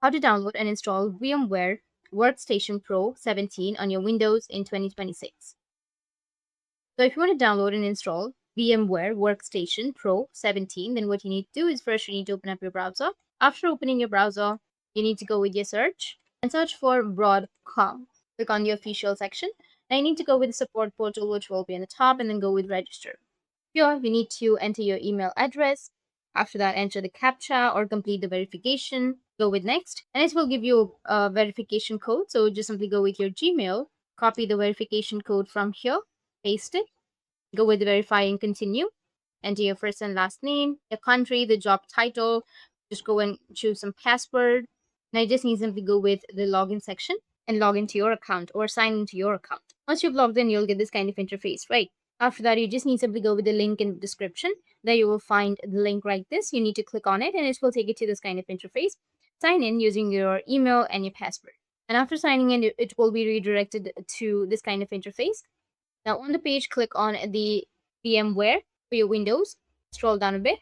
how to download and install VMware Workstation Pro 17 on your Windows in 2026. So if you want to download and install VMware Workstation Pro 17, then what you need to do is first you need to open up your browser. After opening your browser, you need to go with your search and search for Broadcom. Click on the official section. Now you need to go with the support portal, which will be on the top, and then go with register. Here, you need to enter your email address. After that, enter the CAPTCHA or complete the verification. Go with next, and it will give you a verification code. So just simply go with your Gmail, copy the verification code from here, paste it, go with the verify and continue. Enter your first and last name, your country, the job title. Just go and choose some password. Now you just need to simply go with the login section and log into your account or sign into your account. Once you've logged in, you'll get this kind of interface, right? After that, you just need to simply go with the link in the description. There you will find the link like this. You need to click on it and it will take you to this kind of interface. Sign in using your email and your password. And after signing in, it will be redirected to this kind of interface. Now on the page, click on the VMware for your Windows. Scroll down a bit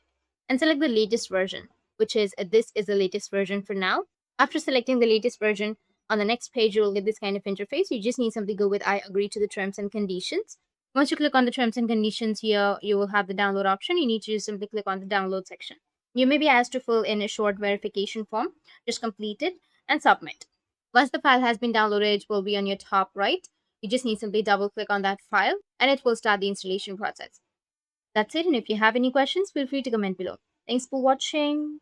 and select the latest version, which is this is the latest version for now. After selecting the latest version, on the next page, you will get this kind of interface. You just need simply go with I agree to the terms and conditions. Once you click on the terms and conditions here, you will have the download option. You need to just simply click on the download section. You may be asked to fill in a short verification form. Just complete it and submit. Once the file has been downloaded, it will be on your top right. You just need to simply double click on that file and it will start the installation process. That's it. And if you have any questions, feel free to comment below. Thanks for watching.